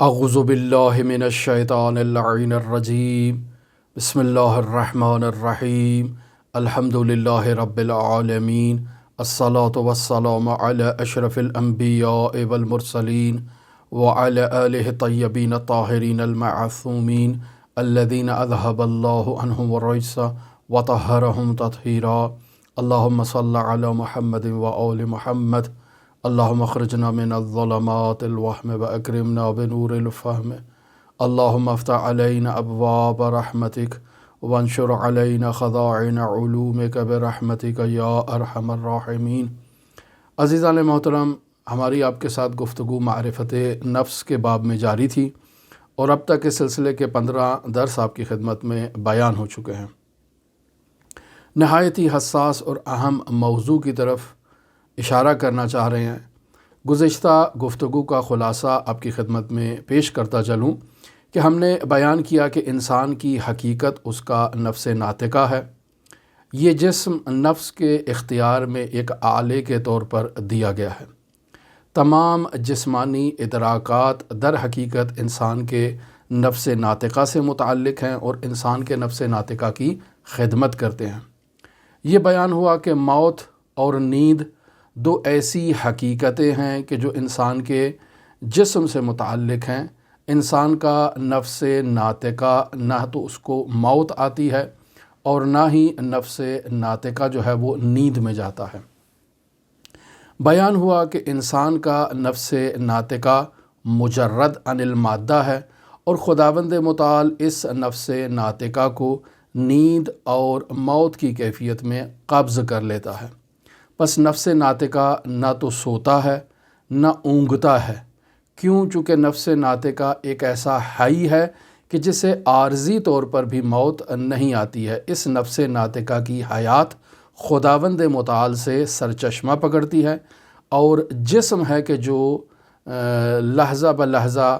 اعوذ باللہ من الشیطان اللعین الرجیم بسم اللہ الرحمن الرحیم الحمد للہ رب العالمین الصلاة والسلام علی اشرف الانبیاء والمرسلین وعلی آلہ الطیبین الطاہرین المعصومین الذین اذہب اللہ عنہم الرجس وطہرہم تطہیرا اللہم صل علی محمد وآل محمد اللہم اخرجنا من الظلمات الوہم واکرمنا بنور الفہم اللہم افتح علینا ابواب رحمتک وانشر علینا خزائن علومک برحمتک یا ارحم الراحمین۔ عزیزان محترم، ہماری آپ کے ساتھ گفتگو معرفت نفس کے باب میں جاری تھی اور اب تک اس سلسلے کے 15 درس آپ کی خدمت میں بیان ہو چکے ہیں۔ نہایت ہی حساس اور اہم موضوع کی طرف اشارہ کرنا چاہ رہے ہیں۔ گزشتہ گفتگو کا خلاصہ آپ کی خدمت میں پیش کرتا چلوں کہ ہم نے بیان کیا کہ انسان کی حقیقت اس کا نفس ناطقہ ہے۔ یہ جسم نفس کے اختیار میں ایک آلے کے طور پر دیا گیا ہے۔ تمام جسمانی ادراکات در حقیقت انسان کے نفس ناطقہ سے متعلق ہیں اور انسان کے نفس ناطقہ کی خدمت کرتے ہیں۔ یہ بیان ہوا کہ موت اور نیند دو ایسی حقیقتیں ہیں کہ جو انسان کے جسم سے متعلق ہیں۔ انسان کا نفس ناطقہ نہ تو اس کو موت آتی ہے اور نہ ہی نفس ناطقہ جو ہے وہ نیند میں جاتا ہے۔ بیان ہوا کہ انسان کا نفس ناطقہ مجرد عن المادہ ہے اور خداوند متعال اس نفس ناطقہ کو نیند اور موت کی کیفیت میں قبض کر لیتا ہے۔ پس نفس ناطقہ نہ تو سوتا ہے نہ اونگتا ہے، کیوں؟ چونکہ نفس ناطقہ ایک ایسا حی ہے کہ جسے عارضی طور پر بھی موت نہیں آتی ہے۔ اس نفس ناطقہ کی حیات خداوند متعال سے سرچشمہ پکڑتی ہے اور جسم ہے کہ جو لحظہ بلحظہ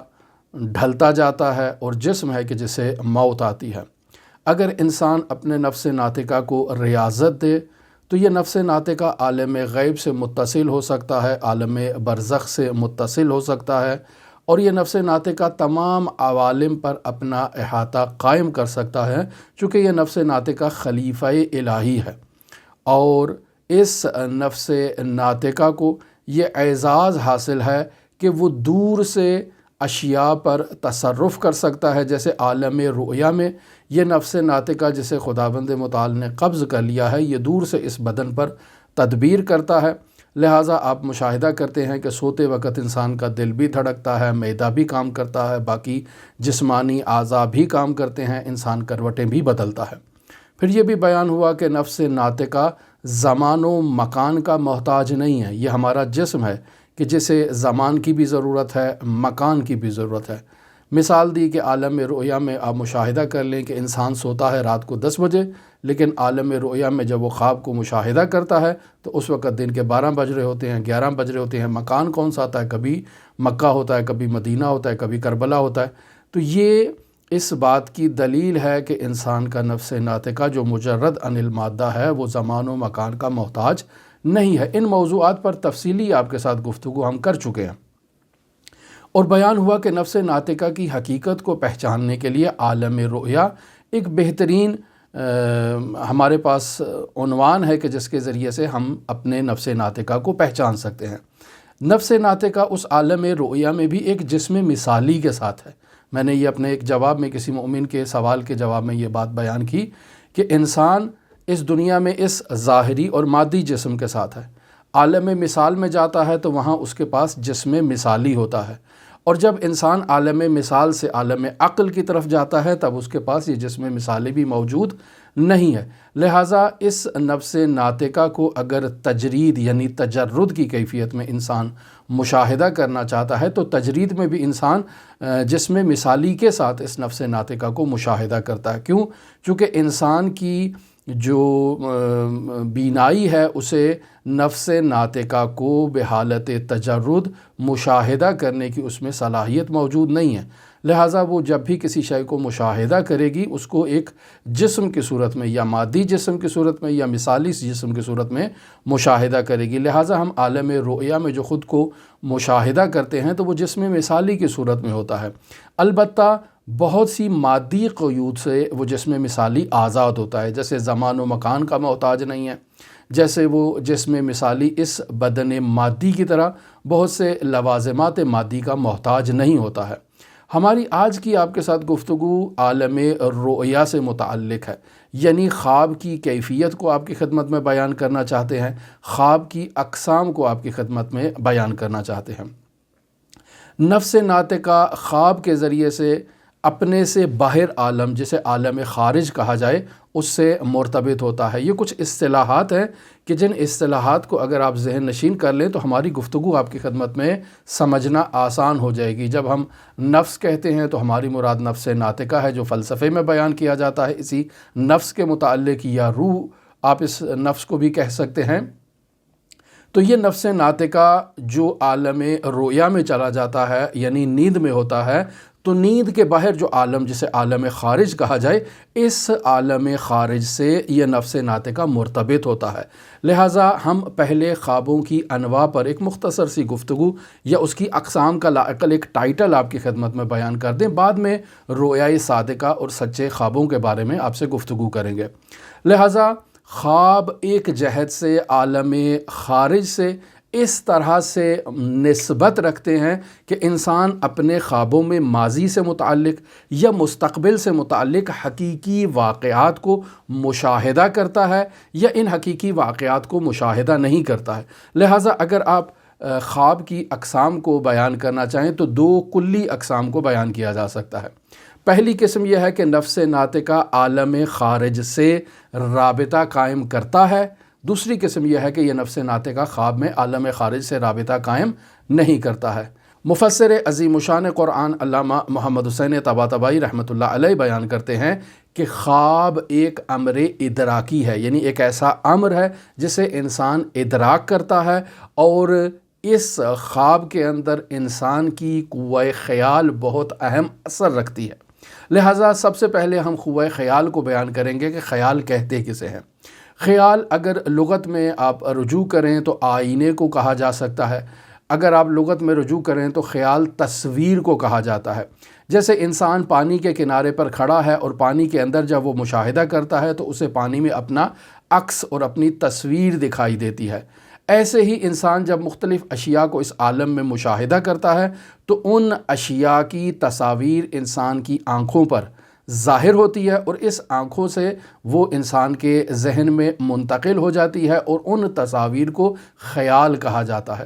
ڈھلتا جاتا ہے اور جسم ہے کہ جسے موت آتی ہے۔ اگر انسان اپنے نفس ناطقہ کو ریاضت دے تو یہ نفس ناطقہ عالم غیب سے متصل ہو سکتا ہے، عالم برزخ سے متصل ہو سکتا ہے، اور یہ نفس ناطقہ تمام عوالم پر اپنا احاطہ قائم کر سکتا ہے، چونکہ یہ نفس ناطقہ خلیفہ الہی ہے۔ اور اس نفس ناطقہ کو یہ اعزاز حاصل ہے کہ وہ دور سے اشیاء پر تصرف کر سکتا ہے، جیسے عالم رؤیا میں یہ نفس ناطقہ جسے خداوند متعال نے قبض کر لیا ہے، یہ دور سے اس بدن پر تدبیر کرتا ہے۔ لہٰذا آپ مشاہدہ کرتے ہیں کہ سوتے وقت انسان کا دل بھی دھڑکتا ہے، معدہ بھی کام کرتا ہے، باقی جسمانی اعضاء بھی کام کرتے ہیں، انسان کروٹیں بھی بدلتا ہے۔ پھر یہ بھی بیان ہوا کہ نفس ناطقہ زمان و مکان کا محتاج نہیں ہے۔ یہ ہمارا جسم ہے کہ جسے زمان کی بھی ضرورت ہے، مکان کی بھی ضرورت ہے۔ مثال دی کہ عالم رؤیا میں آپ مشاہدہ کر لیں کہ انسان سوتا ہے رات کو 10 بجے، لیکن عالم رؤیا میں جب وہ خواب کو مشاہدہ کرتا ہے تو اس وقت دن کے 12 بج رہے ہوتے ہیں، 11 بج رہے ہوتے ہیں۔ مکان کون سا آتا ہے؟ کبھی مکہ ہوتا ہے، کبھی مدینہ ہوتا ہے، کبھی کربلا ہوتا ہے۔ تو یہ اس بات کی دلیل ہے کہ انسان کا نفس ناطقہ جو مجرد عن المادہ ہے وہ زمان و مکان کا محتاج نہیں ہے۔ ان موضوعات پر تفصیلی آپ کے ساتھ گفتگو ہم کر چکے ہیں، اور بیان ہوا کہ نفس ناطقہ کی حقیقت کو پہچاننے کے لیے عالم رؤیا ایک بہترین ہمارے پاس عنوان ہے کہ جس کے ذریعے سے ہم اپنے نفس ناطقہ کو پہچان سکتے ہیں۔ نفس ناطقہ اس عالم رؤیا میں بھی ایک جسم مثالی کے ساتھ ہے۔ میں نے یہ اپنے ایک جواب میں کسی مومن کے سوال کے جواب میں یہ بات بیان کی کہ انسان اس دنیا میں اس ظاہری اور مادی جسم کے ساتھ ہے، عالم مثال میں جاتا ہے تو وہاں اس کے پاس جسم مثالی ہوتا ہے، اور جب انسان عالم مثال سے عالم عقل کی طرف جاتا ہے تب اس کے پاس یہ جسم مثالی بھی موجود نہیں ہے۔ لہٰذا اس نفس ناطقہ کو اگر تجرید یعنی تجرد کی کیفیت میں انسان مشاہدہ کرنا چاہتا ہے تو تجرید میں بھی انسان جسم مثالی کے ساتھ اس نفس ناطقہ کو مشاہدہ کرتا ہے۔ کیوں؟ چونکہ انسان کی جو بینائی ہے اسے نفس ناطقہ کو بحالت تجرد مشاہدہ کرنے کی اس میں صلاحیت موجود نہیں ہے۔ لہٰذا وہ جب بھی کسی شے کو مشاہدہ کرے گی اس کو ایک جسم کی صورت میں یا مادی جسم کی صورت میں یا مثالی جسم کی صورت میں مشاہدہ کرے گی۔ لہٰذا ہم عالم رؤیا میں جو خود کو مشاہدہ کرتے ہیں تو وہ جسم مثالی کی صورت میں ہوتا ہے، البتہ بہت سی مادی قیود سے وہ جسم مثالی آزاد ہوتا ہے، جیسے زمان و مکان کا محتاج نہیں ہے، جیسے وہ جسم مثالی اس بدن مادی کی طرح بہت سے لوازمات مادی کا محتاج نہیں ہوتا ہے۔ ہماری آج کی آپ کے ساتھ گفتگو عالم رؤیا سے متعلق ہے، یعنی خواب کی کیفیت کو آپ کی خدمت میں بیان کرنا چاہتے ہیں، خواب کی اقسام کو آپ کی خدمت میں بیان کرنا چاہتے ہیں۔ نفس ناطقہ خواب کے ذریعے سے اپنے سے باہر عالم، جسے عالم خارج کہا جائے، اس سے مرتبط ہوتا ہے۔ یہ کچھ اصطلاحات ہیں کہ جن اصطلاحات کو اگر آپ ذہن نشین کر لیں تو ہماری گفتگو آپ کی خدمت میں سمجھنا آسان ہو جائے گی۔ جب ہم نفس کہتے ہیں تو ہماری مراد نفس ناطقہ ہے جو فلسفے میں بیان کیا جاتا ہے، اسی نفس کے متعلق، یا روح آپ اس نفس کو بھی کہہ سکتے ہیں۔ تو یہ نفس ناطقہ جو عالم رؤیا میں چلا جاتا ہے، یعنی نیند میں ہوتا ہے، تو نیند کے باہر جو عالم، جسے عالم خارج کہا جائے، اس عالم خارج سے یہ نفس ناطقہ مرتبط ہوتا ہے۔ لہٰذا ہم پہلے خوابوں کی انواع پر ایک مختصر سی گفتگو یا اس کی اقسام کا لاعقل ایک ٹائٹل آپ کی خدمت میں بیان کر دیں، بعد میں رؤیائے صادقہ اور سچے خوابوں کے بارے میں آپ سے گفتگو کریں گے۔ لہٰذا خواب ایک جہت سے عالم خارج سے اس طرح سے نسبت رکھتے ہیں کہ انسان اپنے خوابوں میں ماضی سے متعلق یا مستقبل سے متعلق حقیقی واقعات کو مشاہدہ کرتا ہے یا ان حقیقی واقعات کو مشاہدہ نہیں کرتا ہے۔ لہٰذا اگر آپ خواب کی اقسام کو بیان کرنا چاہیں تو دو کلی اقسام کو بیان کیا جا سکتا ہے۔ پہلی قسم یہ ہے کہ نفس ناطقہ عالم خارج سے رابطہ قائم کرتا ہے، دوسری قسم یہ ہے کہ یہ نفس ناطقہ خواب میں عالم خارج سے رابطہ قائم نہیں کرتا ہے۔ مفسر عظیم الشان قرآن علامہ محمد حسین طباطبائی رحمۃ اللہ علیہ بیان کرتے ہیں کہ خواب ایک امر ادراکی ہے، یعنی ایک ایسا امر ہے جسے انسان ادراک کرتا ہے، اور اس خواب کے اندر انسان کی قوہ خیال بہت اہم اثر رکھتی ہے۔ لہٰذا سب سے پہلے ہم قوہ خیال کو بیان کریں گے کہ خیال کہتے کسے ہیں۔ خیال اگر لغت میں آپ رجوع کریں تو آئینے کو کہا جا سکتا ہے، اگر آپ لغت میں رجوع کریں تو خیال تصویر کو کہا جاتا ہے۔ جیسے انسان پانی کے کنارے پر کھڑا ہے اور پانی کے اندر جب وہ مشاہدہ کرتا ہے تو اسے پانی میں اپنا عکس اور اپنی تصویر دکھائی دیتی ہے، ایسے ہی انسان جب مختلف اشیاء کو اس عالم میں مشاہدہ کرتا ہے تو ان اشیاء کی تصاویر انسان کی آنکھوں پر ظاہر ہوتی ہے، اور اس آنکھوں سے وہ انسان کے ذہن میں منتقل ہو جاتی ہے، اور ان تصاویر کو خیال کہا جاتا ہے۔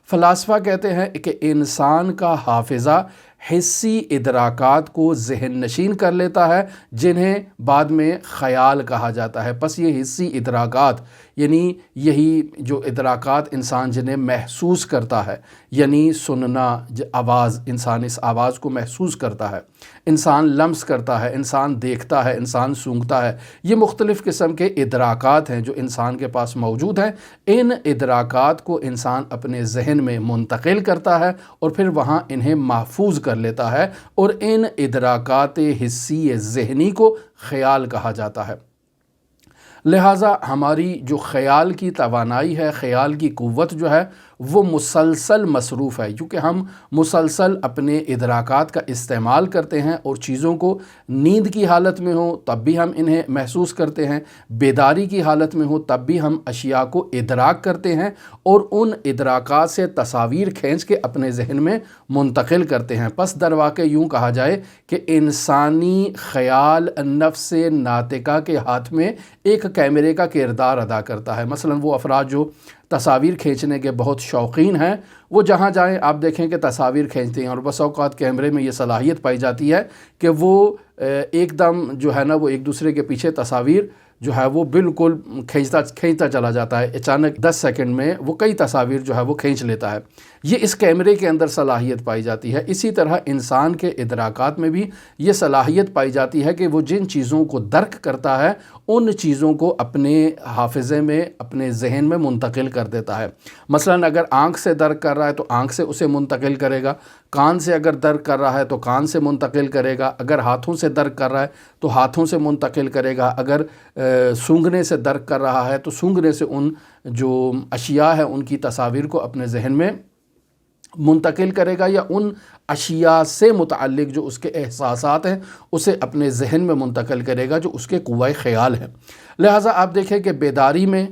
فلاسفہ کہتے ہیں کہ انسان کا حافظہ حسی ادراکات کو ذہن نشین کر لیتا ہے جنہیں بعد میں خیال کہا جاتا ہے۔ پس یہ حسی ادراکات، یعنی یہی جو ادراکات انسان جنہیں محسوس کرتا ہے، یعنی سننا، آواز، انسان اس آواز کو محسوس کرتا ہے، انسان لمس کرتا ہے، انسان دیکھتا ہے، انسان سونگھتا ہے، یہ مختلف قسم کے ادراکات ہیں جو انسان کے پاس موجود ہیں۔ ان ادراکات کو انسان اپنے ذہن میں منتقل کرتا ہے اور پھر وہاں انہیں محفوظ کر لیتا ہے، اور ان ادراکات حسی ذہنی کو خیال کہا جاتا ہے۔ لہٰذا ہماری جو خیال کی توانائی ہے، خیال کی قوت جو ہے، وہ مسلسل مصروف ہے، کیونکہ ہم مسلسل اپنے ادراکات کا استعمال کرتے ہیں، اور چیزوں کو نیند کی حالت میں ہوں تب بھی ہم انہیں محسوس کرتے ہیں، بیداری کی حالت میں ہوں تب بھی ہم اشیاء کو ادراک کرتے ہیں، اور ان ادراکات سے تصاویر کھینچ کے اپنے ذہن میں منتقل کرتے ہیں۔ پس در واقع یوں کہا جائے کہ انسانی خیال نفس ناطقہ کے ہاتھ میں ایک کیمرے کا کردار ادا کرتا ہے۔ مثلا وہ افراد جو تصاویر کھینچنے کے بہت شوقین ہیں، وہ جہاں جائیں آپ دیکھیں کہ تصاویر کھینچتے ہیں، اور بس اوقات کیمرے میں یہ صلاحیت پائی جاتی ہے کہ وہ ایک دم جو ہے نا وہ ایک دوسرے کے پیچھے تصاویر جو ہے وہ بالکل کھینچتا چلا جاتا ہے، اچانک 10 سیکنڈ میں وہ کئی تصاویر جو ہے وہ کھینچ لیتا ہے۔ یہ اس کیمرے کے اندر صلاحیت پائی جاتی ہے۔ اسی طرح انسان کے ادراکات میں بھی یہ صلاحیت پائی جاتی ہے کہ وہ جن چیزوں کو درک کرتا ہے ان چیزوں کو اپنے حافظے میں، اپنے ذہن میں منتقل کر دیتا ہے۔ مثلا اگر آنکھ سے درک کر رہا ہے تو آنکھ سے اسے منتقل کرے گا، کان سے اگر درک کر رہا ہے تو کان سے منتقل کرے گا، اگر ہاتھوں سے درک کر رہا ہے تو ہاتھوں سے منتقل کرے گا، اگر سونگھنے سے درک کر رہا ہے تو سونگھنے سے ان جو اشیاء ہیں ان کی تصاویر کو اپنے ذہن میں منتقل کرے گا، یا ان اشیاء سے متعلق جو اس کے احساسات ہیں اسے اپنے ذہن میں منتقل کرے گا جو اس کے قوہ خیال ہے۔ لہٰذا آپ دیکھیں کہ بیداری میں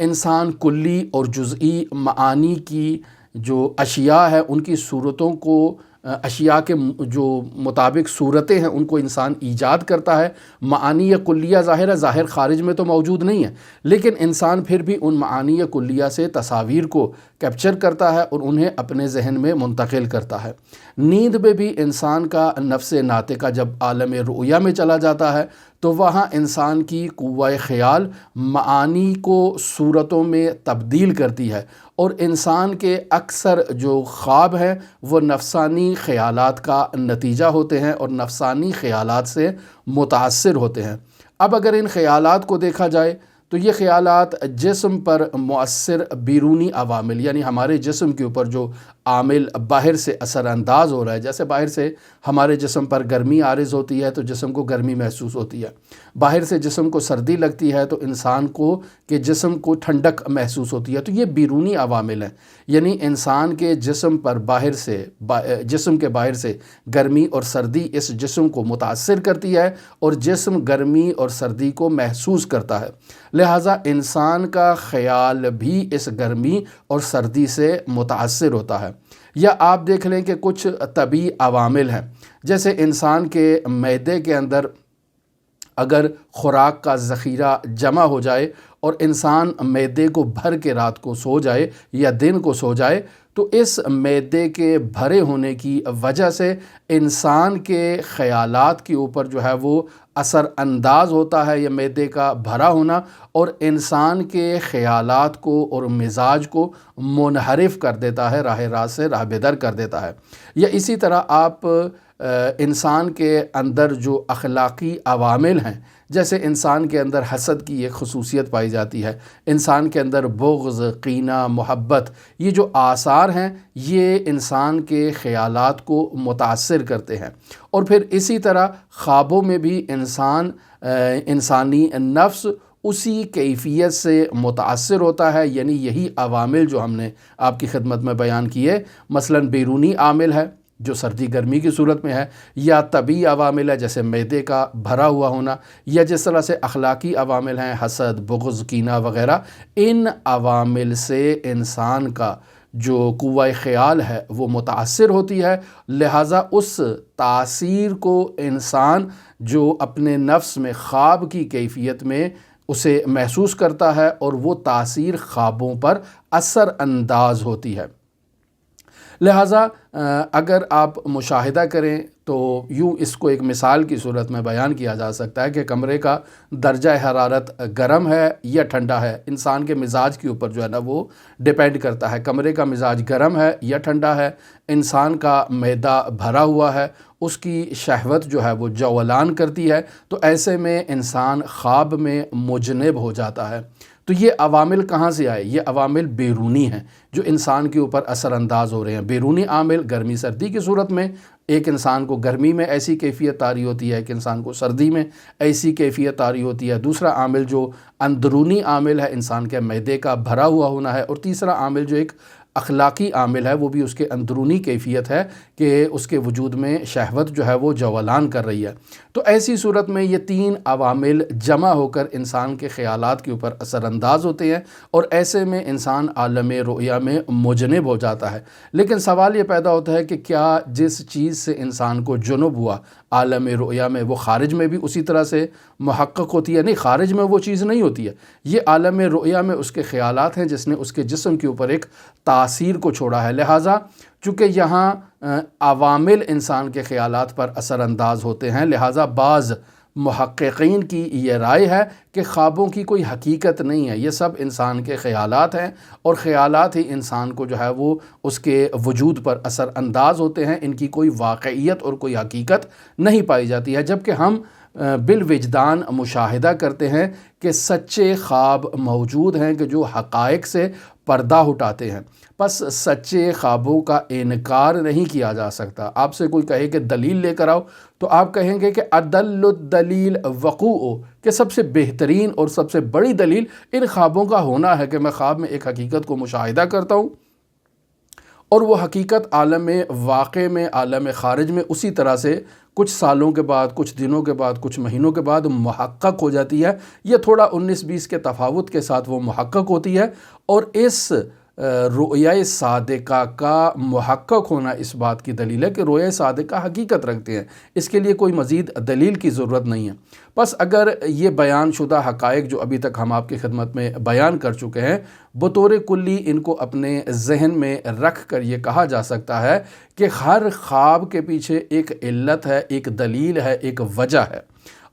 انسان کلی اور جزئی معانی کی جو اشیاء ہیں ان کی صورتوں کو، اشیاء کے جو مطابق صورتیں ہیں ان کو انسان ایجاد کرتا ہے۔ معانی یا کلیہ ظاہر خارج میں تو موجود نہیں ہے، لیکن انسان پھر بھی ان معانی یا کلیہ سے تصاویر کو کیپچر کرتا ہے اور انہیں اپنے ذہن میں منتقل کرتا ہے۔ نیند میں بھی انسان کا نفس ناطقہ جب عالم رؤیا میں چلا جاتا ہے تو وہاں انسان کی قوہ خیال معانی کو صورتوں میں تبدیل کرتی ہے، اور انسان کے اکثر جو خواب ہیں وہ نفسانی خیالات کا نتیجہ ہوتے ہیں اور نفسانی خیالات سے متاثر ہوتے ہیں۔ اب اگر ان خیالات کو دیکھا جائے تو یہ خیالات جسم پر مؤثر بیرونی عوامل، یعنی ہمارے جسم کے اوپر جو عامل باہر سے اثر انداز ہو رہا ہے، جیسے باہر سے ہمارے جسم پر گرمی عارض ہوتی ہے تو جسم کو گرمی محسوس ہوتی ہے، باہر سے جسم کو سردی لگتی ہے تو انسان کو کہ جسم کو ٹھنڈک محسوس ہوتی ہے، تو یہ بیرونی عوامل ہیں، یعنی انسان کے جسم پر جسم کے باہر سے گرمی اور سردی اس جسم کو متاثر کرتی ہے اور جسم گرمی اور سردی کو محسوس کرتا ہے، لہٰذا انسان کا خیال بھی اس گرمی اور سردی سے متاثر ہوتا ہے۔ یا آپ دیکھ لیں کہ کچھ طبعی عوامل ہیں، جیسے انسان کے معدے کے اندر اگر خوراک کا ذخیرہ جمع ہو جائے اور انسان معدے کو بھر کے رات کو سو جائے یا دن کو سو جائے تو اس معدے کے بھرے ہونے کی وجہ سے انسان کے خیالات کے اوپر جو ہے وہ اثر انداز ہوتا ہے، یہ معدے کا بھرا ہونا، اور انسان کے خیالات کو اور مزاج کو منحرف کر دیتا ہے، راہ راست سے راہ بدر کر دیتا ہے۔ یا اسی طرح آپ انسان کے اندر جو اخلاقی عوامل ہیں، جیسے انسان کے اندر حسد کی ایک خصوصیت پائی جاتی ہے، انسان کے اندر بغض، کینہ، محبت، یہ جو آثار ہیں یہ انسان کے خیالات کو متاثر کرتے ہیں۔ اور پھر اسی طرح خوابوں میں بھی انسانی نفس اسی کیفیت سے متاثر ہوتا ہے، یعنی یہی عوامل جو ہم نے آپ کی خدمت میں بیان کیے، مثلاً بیرونی عامل ہے جو سردی گرمی کی صورت میں ہے، یا طبعی عوامل ہے جیسے معدے کا بھرا ہوا ہونا، یا جس طرح سے اخلاقی عوامل ہیں حسد، بغض، کینہ وغیرہ، ان عوامل سے انسان کا جو قوہ خیال ہے وہ متاثر ہوتی ہے، لہٰذا اس تاثیر کو انسان جو اپنے نفس میں خواب کی کیفیت میں اسے محسوس کرتا ہے اور وہ تاثیر خوابوں پر اثر انداز ہوتی ہے۔ لہٰذا اگر آپ مشاہدہ کریں تو یوں اس کو ایک مثال کی صورت میں بیان کیا جا سکتا ہے کہ کمرے کا درجہ حرارت گرم ہے یا ٹھنڈا ہے، انسان کے مزاج کے اوپر جو ہے نا وہ ڈیپینڈ کرتا ہے۔ کمرے کا مزاج گرم ہے یا ٹھنڈا ہے، انسان کا معدہ بھرا ہوا ہے، اس کی شہوت جو ہے وہ جولان کرتی ہے، تو ایسے میں انسان خواب میں مجنب ہو جاتا ہے۔ تو یہ عوامل کہاں سے آئے؟ یہ عوامل بیرونی ہیں جو انسان کے اوپر اثر انداز ہو رہے ہیں۔ بیرونی عامل گرمی سردی کی صورت میں ایک انسان کو گرمی میں ایسی کیفیت طاری ہوتی ہے، ایک انسان کو سردی میں ایسی کیفیت طاری ہوتی ہے۔ دوسرا عامل جو اندرونی عامل ہے انسان کے معدے کا بھرا ہوا ہونا ہے، اور تیسرا عامل جو ایک اخلاقی عامل ہے وہ بھی اس کے اندرونی کیفیت ہے کہ اس کے وجود میں شہوت جو ہے وہ جولان کر رہی ہے۔ تو ایسی صورت میں یہ تین عوامل جمع ہو کر انسان کے خیالات کے اوپر اثر انداز ہوتے ہیں، اور ایسے میں انسان عالم رؤیا میں مجنب ہو جاتا ہے۔ لیکن سوال یہ پیدا ہوتا ہے کہ کیا جس چیز سے انسان کو جنب ہوا عالم رؤیا میں وہ خارج میں بھی اسی طرح سے محقق ہوتی ہے؟ نہیں، خارج میں وہ چیز نہیں ہوتی ہے، یہ عالم رؤیا میں اس کے خیالات ہیں جس نے اس کے جسم کے اوپر ایک تاثیر کو چھوڑا ہے۔ لہٰذا چونکہ یہاں عوامل انسان کے خیالات پر اثر انداز ہوتے ہیں، لہٰذا بعض محققین کی یہ رائے ہے کہ خوابوں کی کوئی حقیقت نہیں ہے، یہ سب انسان کے خیالات ہیں، اور خیالات ہی انسان کو جو ہے وہ اس کے وجود پر اثر انداز ہوتے ہیں، ان کی کوئی واقعیت اور کوئی حقیقت نہیں پائی جاتی ہے، جبکہ ہم بالوجدان مشاہدہ کرتے ہیں کہ سچے خواب موجود ہیں کہ جو حقائق سے پردہ اٹھاتے ہیں۔ پس سچے خوابوں کا انکار نہیں کیا جا سکتا۔ آپ سے کوئی کہے کہ دلیل لے کر آؤ تو آپ کہیں گے کہ ادل الدلیل وقوع، کہ سب سے بہترین اور سب سے بڑی دلیل ان خوابوں کا ہونا ہے کہ میں خواب میں ایک حقیقت کو مشاہدہ کرتا ہوں اور وہ حقیقت عالم واقع میں، عالم خارج میں اسی طرح سے کچھ سالوں کے بعد، کچھ دنوں کے بعد، کچھ مہینوں کے بعد محقق ہو جاتی ہے۔ یہ تھوڑا 19-20 کے تفاوت کے ساتھ وہ محقق ہوتی ہے، اور اس رؤیا صادقہ کا محقق ہونا اس بات کی دلیل ہے کہ رؤیا صادقہ حقیقت رکھتے ہیں، اس کے لیے کوئی مزید دلیل کی ضرورت نہیں ہے۔ بس اگر یہ بیان شدہ حقائق جو ابھی تک ہم آپ کی خدمت میں بیان کر چکے ہیں، بطور کلی ان کو اپنے ذہن میں رکھ کر یہ کہا جا سکتا ہے کہ ہر خواب کے پیچھے ایک علت ہے، ایک دلیل ہے، ایک وجہ ہے،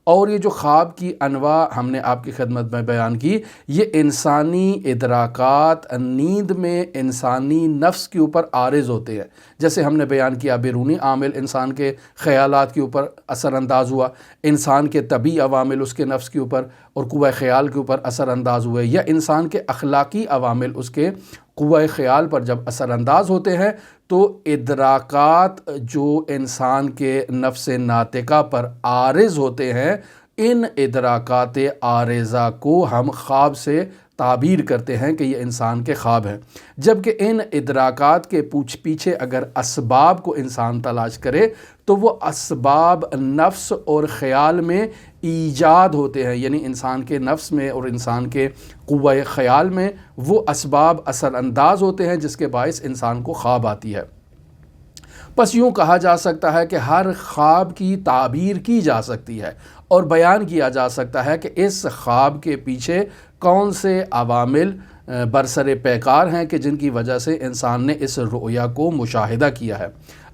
اور یہ جو خواب کی انواع ہم نے آپ کی خدمت میں بیان کی، یہ انسانی ادراکات نیند میں انسانی نفس کے اوپر عارض ہوتے ہیں۔ جیسے ہم نے بیان کیا، بیرونی عامل انسان کے خیالات کے اوپر اثر انداز ہوا، انسان کے طبعی عوامل اس کے نفس کے اوپر اور قوہ خیال کے اوپر اثر انداز ہوئے، یا انسان کے اخلاقی عوامل اس کے قوہ خیال پر جب اثر انداز ہوتے ہیں تو ادراکات جو انسان کے نفس ناطقہ پر عارض ہوتے ہیں، ان ادراکات عارضہ کو ہم خواب سے تعبیر کرتے ہیں کہ یہ انسان کے خواب ہیں۔ جبکہ ان ادراکات کے پیچھے اگر اسباب کو انسان تلاش کرے تو وہ اسباب نفس اور خیال میں ایجاد ہوتے ہیں، یعنی انسان کے نفس میں اور انسان کے قوہ خیال میں وہ اسباب اثر انداز ہوتے ہیں جس کے باعث انسان کو خواب آتی ہے۔ بس یوں کہا جا سکتا ہے کہ ہر خواب کی تعبیر کی جا سکتی ہے اور بیان کیا جا سکتا ہے کہ اس خواب کے پیچھے کون سے عوامل برسر پیکار ہیں کہ جن کی وجہ سے انسان نے اس رؤیا کو مشاہدہ کیا ہے۔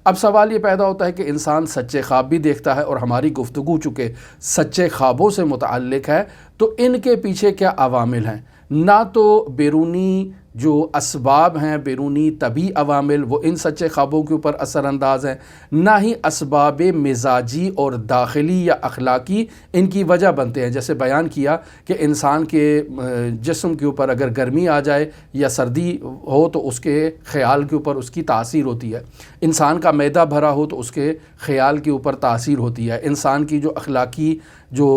اب سوال یہ پیدا ہوتا ہے کہ انسان سچے خواب بھی دیکھتا ہے، اور ہماری گفتگو چونکہ سچے خوابوں سے متعلق ہے تو ان کے پیچھے کیا عوامل ہیں؟ نہ تو بیرونی جو اسباب ہیں، بیرونی طبعی عوامل، وہ ان سچے خوابوں کے اوپر اثر انداز ہیں، نہ ہی اسباب مزاجی اور داخلی یا اخلاقی ان کی وجہ بنتے ہیں۔ جیسے بیان کیا کہ انسان کے جسم کے اوپر اگر گرمی آ جائے یا سردی ہو تو اس کے خیال کے اوپر اس کی تاثیر ہوتی ہے، انسان کا معدہ بھرا ہو تو اس کے خیال کے اوپر تاثیر ہوتی ہے، انسان کی جو اخلاقی جو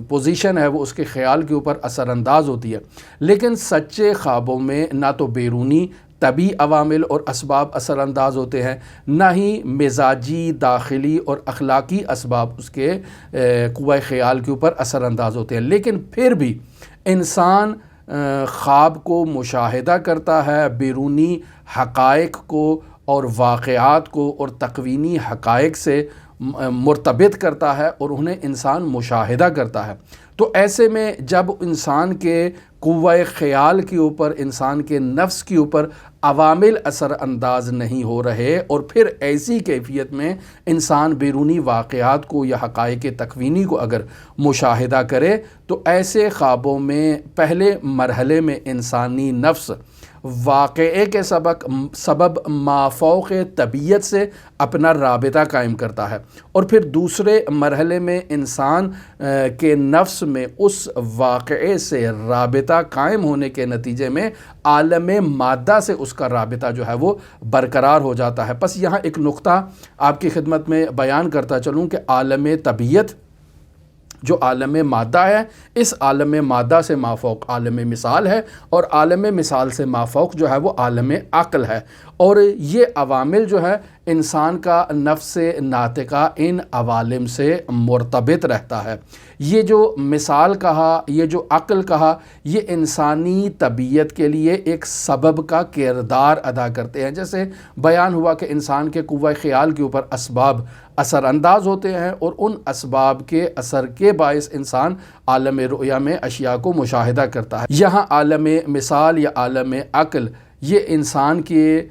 پوزیشن ہے وہ اس کے خیال کے اوپر اثر انداز ہوتی ہے۔ لیکن سچے خوابوں میں نہ تو بیرونی طبعی عوامل اور اسباب اثر انداز ہوتے ہیں، نہ ہی مزاجی، داخلی اور اخلاقی اسباب اس کے قوہ خیال کے اوپر اثر انداز ہوتے ہیں۔ لیکن پھر بھی انسان خواب کو مشاہدہ کرتا ہے، بیرونی حقائق کو اور واقعات کو اور تکوینی حقائق سے مرتبط کرتا ہے اور انہیں انسان مشاہدہ کرتا ہے۔ تو ایسے میں جب انسان کے قوہ خیال کے اوپر، انسان کے نفس کے اوپر عوامل اثر انداز نہیں ہو رہے، اور پھر ایسی کیفیت میں انسان بیرونی واقعات کو یا حقائق تکوینی کو اگر مشاہدہ کرے تو ایسے خوابوں میں پہلے مرحلے میں انسانی نفس واقعے کے سبب مافوق طبیعت سے اپنا رابطہ قائم کرتا ہے، اور پھر دوسرے مرحلے میں انسان کے نفس میں اس واقعے سے رابطہ قائم ہونے کے نتیجے میں عالم مادہ سے اس کا رابطہ جو ہے وہ برقرار ہو جاتا ہے۔ بس یہاں ایک نقطہ آپ کی خدمت میں بیان کرتا چلوں کہ عالم طبیعت جو عالم مادہ ہے، اس عالم مادہ سے مافوق عالم مثال ہے، اور عالم مثال سے مافوق جو ہے وہ عالم عقل ہے، اور یہ عوامل جو ہے انسان کا نفس ناطقہ ان عوالم سے مرتبط رہتا ہے۔ یہ جو مثال کہا، یہ جو عقل کہا، یہ انسانی طبیعت کے لیے ایک سبب کا کردار ادا کرتے ہیں۔ جیسے بیان ہوا کہ انسان کے قوہ خیال کے اوپر اسباب اثر انداز ہوتے ہیں، اور ان اسباب کے اثر کے باعث انسان عالم رؤیا میں اشیاء کو مشاہدہ کرتا ہے۔ یہاں عالم مثال یا عالم عقل یہ انسان کے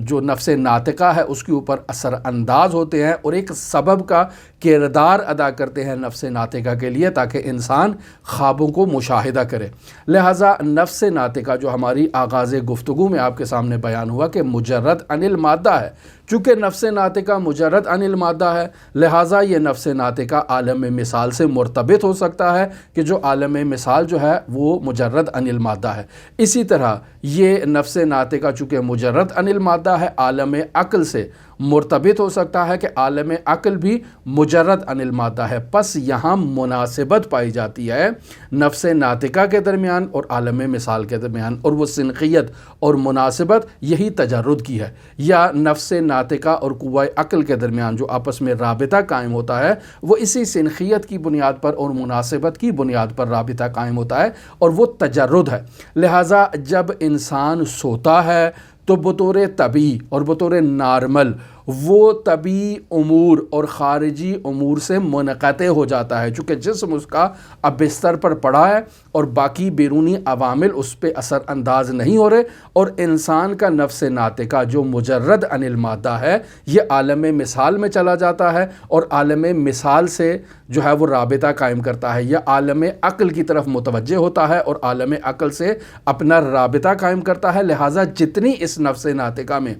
جو نفس ناطقہ ہے اس کے اوپر اثر انداز ہوتے ہیں، اور ایک سبب کا کردار ادا کرتے ہیں نفس ناطقہ کے لیے تاکہ انسان خوابوں کو مشاہدہ کرے۔ لہٰذا نفس ناطقہ جو ہماری آغاز گفتگو میں آپ کے سامنے بیان ہوا کہ مجرد عن المادہ ہے، چونکہ نفس ناطقہ مجرد عن المادہ ہے لہٰذا یہ نفس ناطقہ عالم مثال سے مرتبط ہو سکتا ہے کہ جو عالم مثال جو ہے وہ مجرد عن المادہ ہے۔ اسی طرح یہ نفس ناطقہ چونکہ مجرد عن المادہ ہے عالم عقل سے مرتبط ہو سکتا ہے کہ عالم عقل بھی مجرد عن المادہ ہے۔ پس یہاں مناسبت پائی جاتی ہے نفس ناطقہ کے درمیان اور عالم مثال کے درمیان، اور وہ سنخیت اور مناسبت یہی تجرد کی ہے، یا نفس ناطقہ اور قوہ عقل کے درمیان جو آپس میں رابطہ قائم ہوتا ہے وہ اسی سنخیت کی بنیاد پر اور مناسبت کی بنیاد پر رابطہ قائم ہوتا ہے، اور وہ تجرد ہے۔ لہٰذا جب انسان سوتا ہے تو بطور طبیعی اور بطور نارمل وہ طبیعی امور اور خارجی امور سے منقطع ہو جاتا ہے، چونکہ جسم اس کا اب بستر پر پڑا ہے اور باقی بیرونی عوامل اس پہ اثر انداز نہیں ہو رہے، اور انسان کا نفس ناطقہ جو مجرد عن المادہ ہے یہ عالم مثال میں چلا جاتا ہے اور عالم مثال سے جو ہے وہ رابطہ قائم کرتا ہے، یا عالم عقل کی طرف متوجہ ہوتا ہے اور عالم عقل سے اپنا رابطہ قائم کرتا ہے۔ لہٰذا جتنی اس نفس ناطقہ میں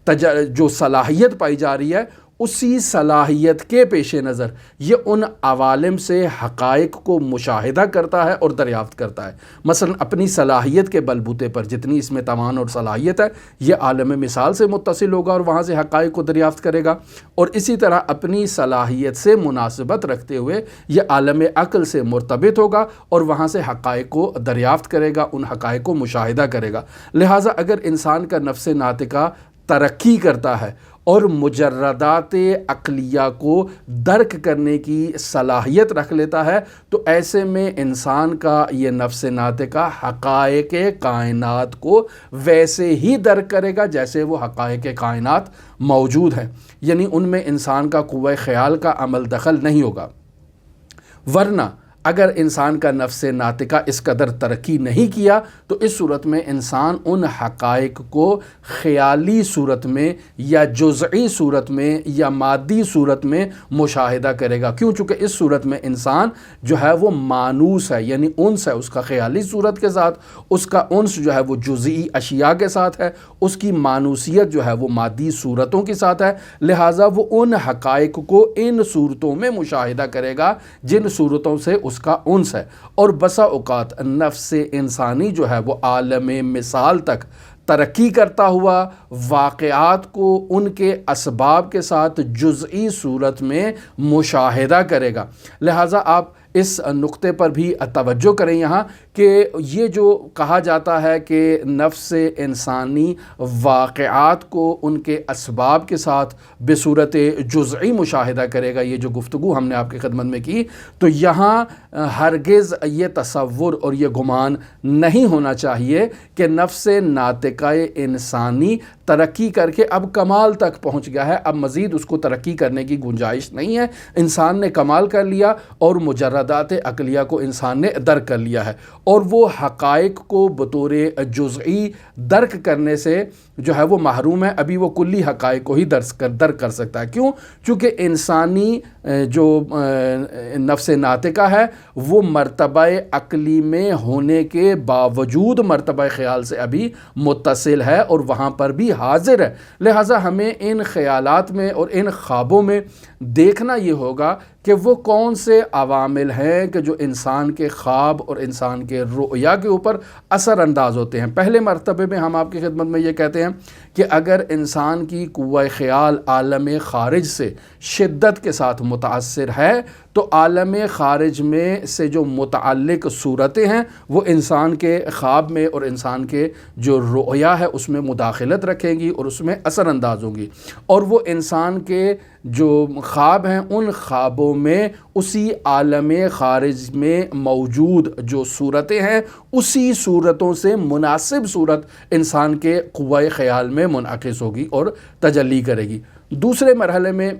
جو صلاحیت پائی جا رہی ہے اسی صلاحیت کے پیش نظر یہ ان عوالم سے حقائق کو مشاہدہ کرتا ہے اور دریافت کرتا ہے۔ مثلا اپنی صلاحیت کے بلبوتے پر جتنی اس میں توان اور صلاحیت ہے یہ عالم مثال سے متصل ہوگا اور وہاں سے حقائق کو دریافت کرے گا، اور اسی طرح اپنی صلاحیت سے مناسبت رکھتے ہوئے یہ عالم عقل سے مرتبط ہوگا اور وہاں سے حقائق کو دریافت کرے گا، ان حقائق کو مشاہدہ کرے گا۔ لہٰذا اگر انسان کا نفس ناطقہ ترقی کرتا ہے اور مجردات عقلیہ کو درک کرنے کی صلاحیت رکھ لیتا ہے تو ایسے میں انسان کا یہ نفس ناطقہ حقائق کائنات کو ویسے ہی درک کرے گا جیسے وہ حقائق کائنات موجود ہیں، یعنی ان میں انسان کا قوہ خیال کا عمل دخل نہیں ہوگا۔ ورنہ اگر انسان کا نفس ناطقہ اس قدر ترقی نہیں کیا تو اس صورت میں انسان ان حقائق کو خیالی صورت میں یا جزئی صورت میں یا مادی صورت میں مشاہدہ کرے گا، کیوں؟ چونکہ اس صورت میں انسان جو ہے وہ مانوس ہے، یعنی انس ہے اس کا خیالی صورت کے ساتھ، اس کا انس جو ہے وہ جزئی اشیاء کے ساتھ ہے، اس کی مانوسیت جو ہے وہ مادی صورتوں کے ساتھ ہے، لہٰذا وہ ان حقائق کو ان صورتوں میں مشاہدہ کرے گا جن صورتوں سے اس کا انس ہے۔ اور بسا اوقات نفس انسانی جو ہے وہ عالم مثال تک ترقی کرتا ہوا واقعات کو ان کے اسباب کے ساتھ جزئی صورت میں مشاہدہ کرے گا۔ لہٰذا آپ اس نقطے پر بھی توجہ کریں یہاں کہ یہ جو کہا جاتا ہے کہ نفس انسانی واقعات کو ان کے اسباب کے ساتھ بصورت جزئی مشاہدہ کرے گا، یہ جو گفتگو ہم نے آپ کی خدمت میں کی، تو یہاں ہرگز یہ تصور اور یہ گمان نہیں ہونا چاہیے کہ نفس ناطقہ انسانی ترقی کر کے اب کمال تک پہنچ گیا ہے، اب مزید اس کو ترقی کرنے کی گنجائش نہیں ہے، انسان نے کمال کر لیا اور مجردات عقلیہ کو انسان نے درک کر لیا ہے، اور وہ حقائق کو بطور جزئی درک کرنے سے جو ہے وہ محروم ہے، ابھی وہ کلی حقائق کو ہی درک کر سکتا ہے۔ کیوں؟ چونکہ انسانی جو نفس ناطقہ ہے وہ مرتبہ عقلی میں ہونے کے باوجود مرتبہ خیال سے ابھی متصل ہے اور وہاں پر بھی حاضر ہے، لہٰذا ہمیں ان خیالات میں اور ان خوابوں میں دیکھنا یہ ہوگا کہ وہ کون سے عوامل ہیں کہ جو انسان کے خواب اور انسان کے رؤیا کے اوپر اثر انداز ہوتے ہیں۔ پہلے مرتبے میں ہم آپ کی خدمت میں یہ کہتے ہیں کہ اگر انسان کی قوہ خیال عالم خارج سے شدت کے ساتھ متاثر ہے تو عالم خارج میں سے جو متعلق صورتیں ہیں وہ انسان کے خواب میں اور انسان کے جو رؤیا ہے اس میں مداخلت رکھیں گی اور اس میں اثر انداز ہوں گی، اور وہ انسان کے جو خواب ہیں ان خوابوں میں اسی عالم خارج میں موجود جو صورتیں ہیں اسی صورتوں سے مناسب صورت انسان کے قوہ خیال میں منعکس ہوگی اور تجلی کرے گی۔ دوسرے مرحلے میں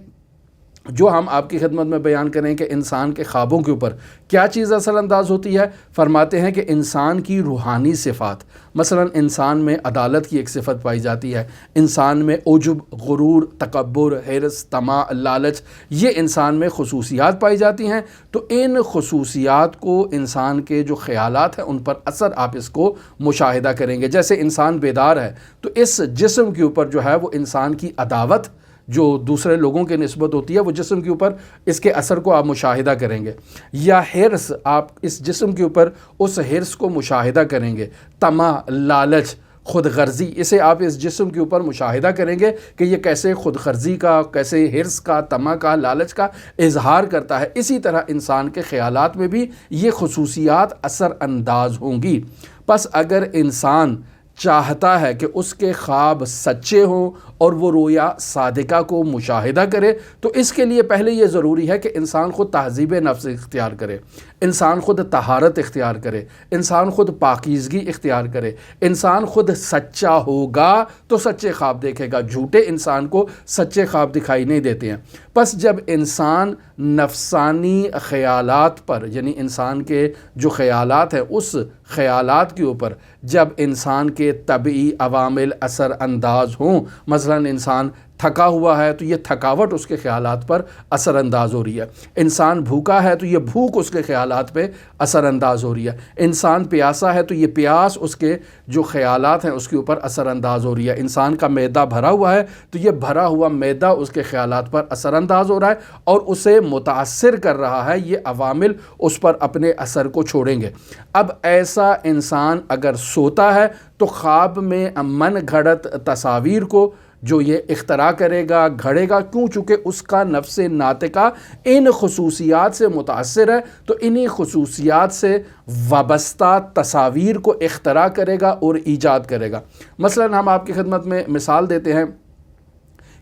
جو ہم آپ کی خدمت میں بیان کریں کہ انسان کے خوابوں کے اوپر کیا چیز اثر انداز ہوتی ہے، فرماتے ہیں کہ انسان کی روحانی صفات، مثلا انسان میں عدالت کی ایک صفت پائی جاتی ہے، انسان میں عجب، غرور، تکبر، حرص، طمع، لالچ، یہ انسان میں خصوصیات پائی جاتی ہیں۔ تو ان خصوصیات کو انسان کے جو خیالات ہیں ان پر اثر آپ اس کو مشاہدہ کریں گے۔ جیسے انسان بیدار ہے تو اس جسم کے اوپر جو ہے وہ انسان کی عداوت جو دوسرے لوگوں کے نسبت ہوتی ہے وہ جسم کے اوپر اس کے اثر کو آپ مشاہدہ کریں گے، یا حرص، آپ اس جسم کے اوپر اس حرص کو مشاہدہ کریں گے، طمع، لالچ، خود غرضی، اسے آپ اس جسم کے اوپر مشاہدہ کریں گے کہ یہ کیسے خود غرضی کا، کیسے حرص کا، طمع کا، لالچ کا اظہار کرتا ہے۔ اسی طرح انسان کے خیالات میں بھی یہ خصوصیات اثر انداز ہوں گی۔ پس اگر انسان چاہتا ہے کہ اس کے خواب سچے ہوں اور وہ رویا صادقہ کو مشاہدہ کرے، تو اس کے لیے پہلے یہ ضروری ہے کہ انسان خود تہذیب نفس اختیار کرے، انسان خود طہارت اختیار کرے، انسان خود پاکیزگی اختیار کرے، انسان خود سچا ہوگا تو سچے خواب دیکھے گا، جھوٹے انسان کو سچے خواب دکھائی نہیں دیتے ہیں۔ پس جب انسان نفسانی خیالات پر، یعنی انسان کے جو خیالات ہیں اس خیالات کے اوپر جب انسان کے طبعی عوامل اثر انداز ہوں، مثلا انسان تھکا ہوا ہے تو یہ تھکاوٹ اس کے خیالات پر اثر انداز ہو رہی ہے، انسان بھوکا ہے تو یہ بھوک اس کے خیالات پہ اثر انداز ہو رہی ہے، انسان پیاسا ہے تو یہ پیاس اس کے جو خیالات ہیں اس کے اوپر اثر انداز ہو رہی ہے، انسان کا معدہ بھرا ہوا ہے تو یہ بھرا ہوا معدہ اس کے خیالات پر اثر انداز ہو رہا ہے اور اسے متاثر کر رہا ہے، یہ عوامل اس پر اپنے اثر کو چھوڑیں گے۔ اب ایسا انسان اگر سوتا ہے تو خواب میں من گھڑت تصاویر کو جو یہ اختراع کرے گا، گھڑے گا، کیوں؟ چونکہ اس کا نفس ناطقہ ان خصوصیات سے متاثر ہے تو انہی خصوصیات سے وابستہ تصاویر کو اختراع کرے گا اور ایجاد کرے گا۔ مثلا ہم آپ کی خدمت میں مثال دیتے ہیں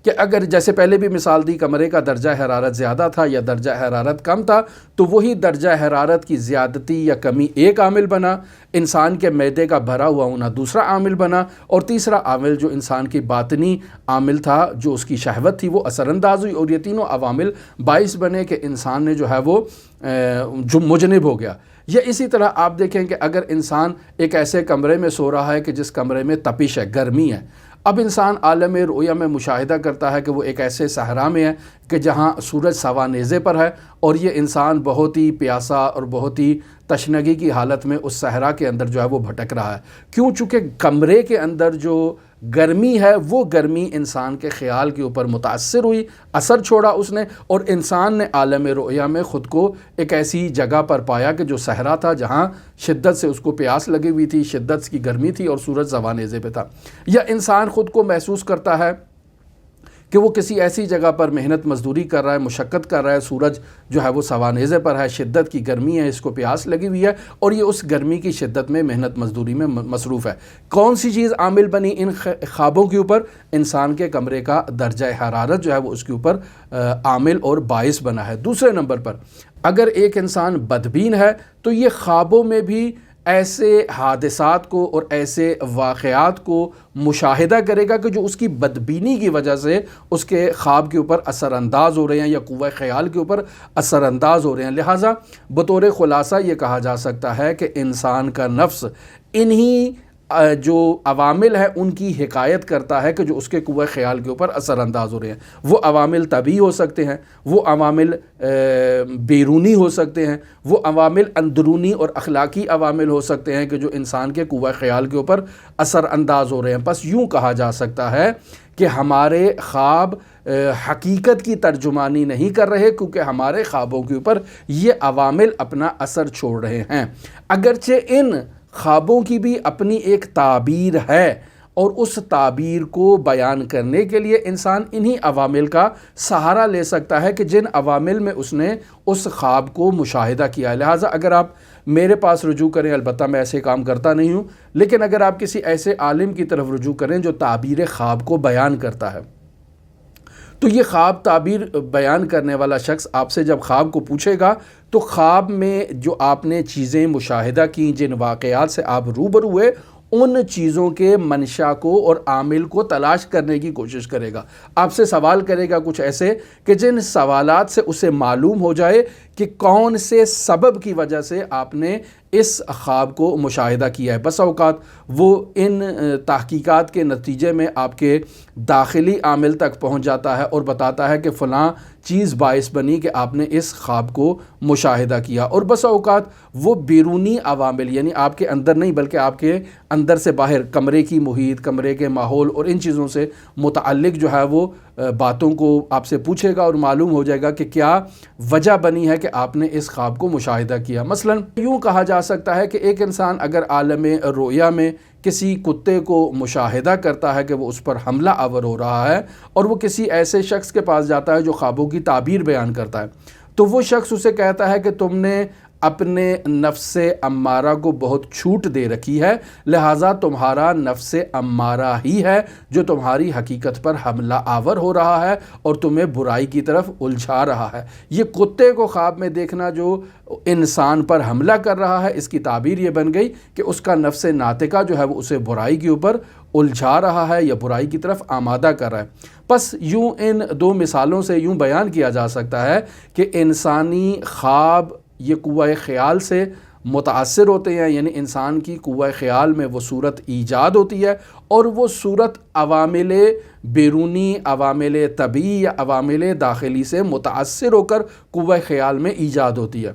کہ اگر جیسے پہلے بھی مثال دی، کمرے کا درجہ حرارت زیادہ تھا یا درجہ حرارت کم تھا تو وہی درجہ حرارت کی زیادتی یا کمی ایک عامل بنا، انسان کے معدے کا بھرا ہوا ہونا دوسرا عامل بنا، اور تیسرا عامل جو انسان کی باطنی عامل تھا، جو اس کی شہوت تھی، وہ اثر انداز ہوئی، اور یہ تینوں عوامل باعث بنے کہ انسان نے جو ہے وہ جو مجنب ہو گیا۔ یا اسی طرح آپ دیکھیں کہ اگر انسان ایک ایسے کمرے میں سو رہا ہے کہ جس کمرے میں تپش ہے، گرمی ہے، اب انسان عالم رؤیا میں مشاہدہ کرتا ہے کہ وہ ایک ایسے صحرا میں ہے کہ جہاں سورج سوانیزے پر ہے اور یہ انسان بہت ہی پیاسا اور بہت ہی تشنگی کی حالت میں اس صحرا کے اندر جو ہے وہ بھٹک رہا ہے۔ کیوں؟ چونکہ کمرے کے اندر جو گرمی ہے وہ گرمی انسان کے خیال کے اوپر متاثر ہوئی، اثر چھوڑا اس نے، اور انسان نے عالم رؤیا میں خود کو ایک ایسی جگہ پر پایا کہ جو صحرا تھا، جہاں شدت سے اس کو پیاس لگی ہوئی تھی، شدت کی گرمی تھی اور سورج سوانیزے پہ تھا۔ یا انسان خود کو محسوس کرتا ہے کہ وہ کسی ایسی جگہ پر محنت مزدوری کر رہا ہے، مشقت کر رہا ہے، سورج جو ہے وہ سوانیزے پر ہے، شدت کی گرمی ہے، اس کو پیاس لگی ہوئی ہے اور یہ اس گرمی کی شدت میں محنت مزدوری میں مصروف ہے۔ کون سی چیز عامل بنی ان خوابوں کے اوپر؟ انسان کے کمرے کا درجہ حرارت جو ہے وہ اس کے اوپر عامل اور باعث بنا ہے۔ دوسرے نمبر پر اگر ایک انسان بدبین ہے تو یہ خوابوں میں بھی ایسے حادثات کو اور ایسے واقعات کو مشاہدہ کرے گا کہ جو اس کی بدبینی کی وجہ سے اس کے خواب کے اوپر اثر انداز ہو رہے ہیں یا قوہ خیال کے اوپر اثر انداز ہو رہے ہیں۔ لہٰذا بطور خلاصہ یہ کہا جا سکتا ہے کہ انسان کا نفس انہی جو عوامل ہیں ان کی حکایت کرتا ہے کہ جو اس کے قوہ خیال کے اوپر اثر انداز ہو رہے ہیں۔ وہ عوامل طبعی ہو سکتے ہیں، وہ عوامل بیرونی ہو سکتے ہیں، وہ عوامل اندرونی اور اخلاقی عوامل ہو سکتے ہیں کہ جو انسان کے قوہ خیال کے اوپر اثر انداز ہو رہے ہیں۔ بس یوں کہا جا سکتا ہے کہ ہمارے خواب حقیقت کی ترجمانی نہیں کر رہے، کیونکہ ہمارے خوابوں کے اوپر یہ عوامل اپنا اثر چھوڑ رہے ہیں۔ اگرچہ ان خوابوں کی بھی اپنی ایک تعبیر ہے اور اس تعبیر کو بیان کرنے کے لیے انسان انہی عوامل کا سہارا لے سکتا ہے کہ جن عوامل میں اس نے اس خواب کو مشاہدہ کیا ہے۔ لہٰذا اگر آپ میرے پاس رجوع کریں، البتہ میں ایسے کام کرتا نہیں ہوں، لیکن اگر آپ کسی ایسے عالم کی طرف رجوع کریں جو تعبیر خواب کو بیان کرتا ہے، تو یہ خواب تعبیر بیان کرنے والا شخص آپ سے جب خواب کو پوچھے گا تو خواب میں جو آپ نے چیزیں مشاہدہ کی، جن واقعات سے آپ روبرو ہوئے، ان چیزوں کے منشا کو اور عامل کو تلاش کرنے کی کوشش کرے گا، آپ سے سوال کرے گا کچھ ایسے کہ جن سوالات سے اسے معلوم ہو جائے کہ کون سے سبب کی وجہ سے آپ نے اس خواب کو مشاہدہ کیا ہے۔ بس اوقات وہ ان تحقیقات کے نتیجے میں آپ کے داخلی عامل تک پہنچ جاتا ہے اور بتاتا ہے کہ فلاں چیز باعث بنی کہ آپ نے اس خواب کو مشاہدہ کیا، اور بس اوقات وہ بیرونی عوامل یعنی آپ کے اندر نہیں بلکہ آپ کے اندر سے باہر کمرے کی محیط، کمرے کے ماحول اور ان چیزوں سے متعلق جو ہے وہ باتوں کو آپ سے پوچھے گا اور معلوم ہو جائے گا کہ کیا وجہ بنی ہے کہ آپ نے اس خواب کو مشاہدہ کیا۔ مثلا یوں کہا جا سکتا ہے کہ ایک انسان اگر عالم رؤیا میں کسی کتے کو مشاہدہ کرتا ہے کہ وہ اس پر حملہ آور ہو رہا ہے، اور وہ کسی ایسے شخص کے پاس جاتا ہے جو خوابوں کی تعبیر بیان کرتا ہے، تو وہ شخص اسے کہتا ہے کہ تم نے اپنے نفس امارہ کو بہت چھوٹ دے رکھی ہے، لہٰذا تمہارا نفس امارہ ہی ہے جو تمہاری حقیقت پر حملہ آور ہو رہا ہے اور تمہیں برائی کی طرف الجھا رہا ہے۔ یہ کتے کو خواب میں دیکھنا جو انسان پر حملہ کر رہا ہے، اس کی تعبیر یہ بن گئی کہ اس کا نفس ناطقہ جو ہے وہ اسے برائی کے اوپر الجھا رہا ہے یا برائی کی طرف آمادہ کر رہا ہے۔ بس یوں ان دو مثالوں سے یوں بیان کیا جا سکتا ہے کہ انسانی خواب یہ قوہ خیال سے متاثر ہوتے ہیں، یعنی انسان کی قوہ خیال میں وہ صورت ایجاد ہوتی ہے، اور وہ صورت عوامل بیرونی، عوامل طبعی یا عوامل داخلی سے متاثر ہو کر قوہ خیال میں ایجاد ہوتی ہے۔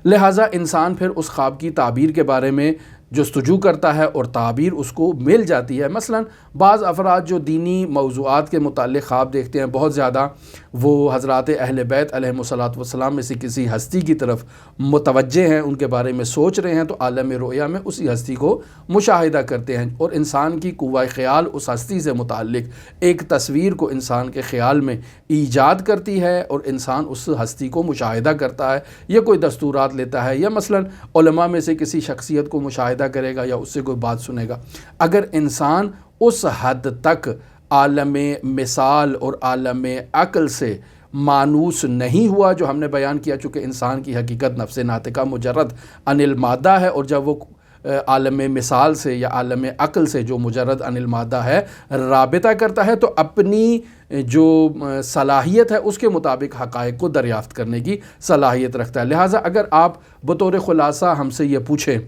لہٰذا انسان پھر اس خواب کی تعبیر کے بارے میں جستجو کرتا ہے اور تعبیر اس کو مل جاتی ہے۔ مثلا بعض افراد جو دینی موضوعات کے متعلق خواب دیکھتے ہیں بہت زیادہ، وہ حضرات اہل بیت علیہم الصلاۃ والسلام میں سے کسی ہستی کی طرف متوجہ ہیں، ان کے بارے میں سوچ رہے ہیں، تو عالم رؤیا میں اسی ہستی کو مشاہدہ کرتے ہیں، اور انسان کی قوہ خیال اس ہستی سے متعلق ایک تصویر کو انسان کے خیال میں ایجاد کرتی ہے اور انسان اس ہستی کو مشاہدہ کرتا ہے یا کوئی دستورات لیتا ہے، یا مثلا علماء میں سے کسی شخصیت کو مشاہدہ کرے گا یا اس سے کوئی بات سنے گا۔ اگر انسان اس حد تک عالم مثال اور عالم عقل سے مانوس نہیں ہوا جو ہم نے بیان کیا، چونکہ انسان کی حقیقت نفس ناطقہ مجرد عن المادہ ہے، اور جب وہ عالم مثال سے یا عالم عقل سے جو مجرد عن المادہ ہے رابطہ کرتا ہے، تو اپنی جو صلاحیت ہے اس کے مطابق حقائق کو دریافت کرنے کی صلاحیت رکھتا ہے۔ لہٰذا اگر آپ بطور خلاصہ ہم سے یہ پوچھیں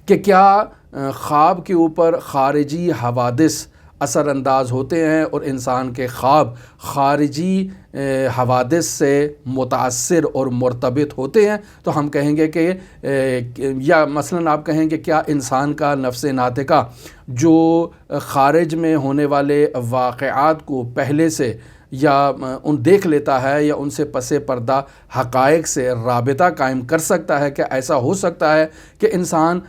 کہ کیا خواب کے اوپر خارجی حوادث اثر انداز ہوتے ہیں اور انسان کے خواب خارجی حوادث سے متاثر اور مرتبط ہوتے ہیں، تو ہم کہیں گے کہ یا مثلا آپ کہیں کہ کیا انسان کا نفس ناطقہ جو خارج میں ہونے والے واقعات کو پہلے سے یا ان دیکھ لیتا ہے یا ان سے پس پردہ حقائق سے رابطہ قائم کر سکتا ہے؟ کیا ایسا ہو سکتا ہے کہ انسان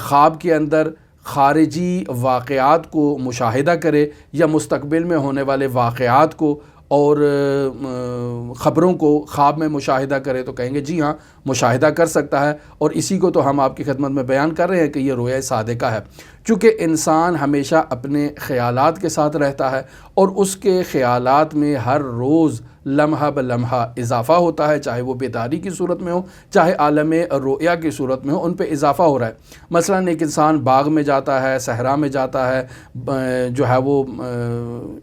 خواب کے اندر خارجی واقعات کو مشاہدہ کرے یا مستقبل میں ہونے والے واقعات کو اور خبروں کو خواب میں مشاہدہ کرے؟ تو کہیں گے جی ہاں، مشاہدہ کر سکتا ہے، اور اسی کو تو ہم آپ کی خدمت میں بیان کر رہے ہیں کہ یہ رؤیا صادقہ ہے، چونکہ انسان ہمیشہ اپنے خیالات کے ساتھ رہتا ہے اور اس کے خیالات میں ہر روز لمحہ بلمحہ اضافہ ہوتا ہے، چاہے وہ بیداری کی صورت میں ہو چاہے عالم رؤیا کی صورت میں ہو، ان پہ اضافہ ہو رہا ہے۔ مثلا ایک انسان باغ میں جاتا ہے، صحرا میں جاتا ہے، جو ہے وہ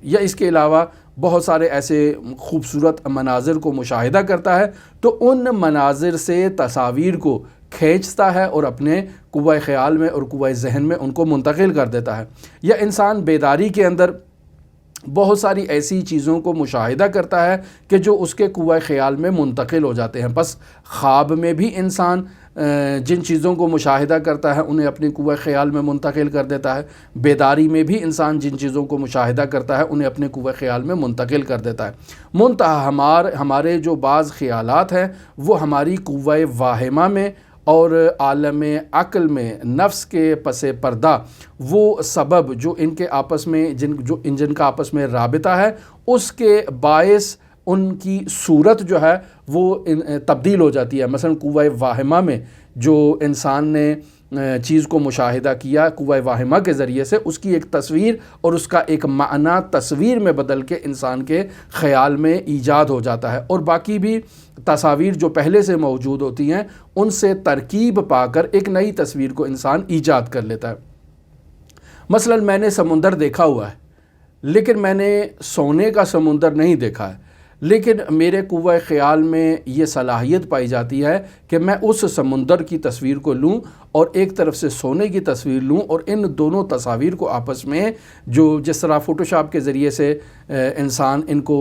یا اس کے علاوہ بہت سارے ایسے خوبصورت مناظر کو مشاہدہ کرتا ہے، تو ان مناظر سے تصاویر کو کھینچتا ہے اور اپنے قوہ خیال میں اور قوہ ذہن میں ان کو منتقل کر دیتا ہے۔ یا انسان بیداری کے اندر بہت ساری ایسی چیزوں کو مشاہدہ کرتا ہے کہ جو اس کے قوہ خیال میں منتقل ہو جاتے ہیں۔ بس خواب میں بھی انسان جن چیزوں کو مشاہدہ کرتا ہے انہیں اپنی قوہ خیال میں منتقل کر دیتا ہے، بیداری میں بھی انسان جن چیزوں کو مشاہدہ کرتا ہے انہیں اپنے قوہ خیال میں منتقل کر دیتا ہے۔ منتہا ہمارے جو بعض خیالات ہیں وہ ہماری قوہ واہمہ میں اور عالم عقل میں نفس کے پس پردہ وہ سبب جو ان کے آپس میں جن کا آپس میں رابطہ ہے اس کے باعث ان کی صورت جو ہے وہ تبدیل ہو جاتی ہے۔ مثلا قوہ واہمہ میں جو انسان نے چیز کو مشاہدہ کیا قوہ واہمہ کے ذریعے سے، اس کی ایک تصویر اور اس کا ایک معنی تصویر میں بدل کے انسان کے خیال میں ایجاد ہو جاتا ہے، اور باقی بھی تصاویر جو پہلے سے موجود ہوتی ہیں ان سے ترکیب پا کر ایک نئی تصویر کو انسان ایجاد کر لیتا ہے۔ مثلا میں نے سمندر دیکھا ہوا ہے، لیکن میں نے سونے کا سمندر نہیں دیکھا ہے، لیکن میرے قوہ خیال میں یہ صلاحیت پائی جاتی ہے کہ میں اس سمندر کی تصویر کو لوں اور ایک طرف سے سونے کی تصویر لوں، اور ان دونوں تصاویر کو آپس میں جس طرح فوٹوشاپ کے ذریعے سے انسان ان کو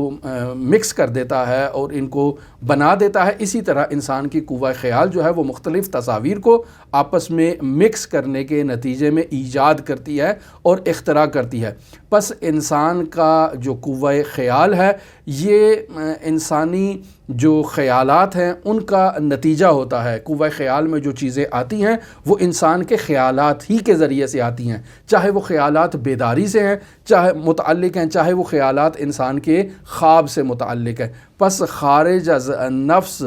مکس کر دیتا ہے اور ان کو بنا دیتا ہے، اسی طرح انسان کی قوہ خیال جو ہے وہ مختلف تصاویر کو آپس میں مکس کرنے کے نتیجے میں ایجاد کرتی ہے اور اختراع کرتی ہے۔ پس انسان کا جو قوہ خیال ہے یہ انسانی جو خیالات ہیں ان کا نتیجہ ہوتا ہے۔ قوہ خیال میں جو چیزیں آتی ہیں وہ انسان کے خیالات ہی کے ذریعے سے آتی ہیں، چاہے وہ خیالات بیداری سے ہیں، چاہے متعلق ہیں، چاہے وہ خیالات انسان کے خواب سے متعلق ہیں۔ پس خارج از نفس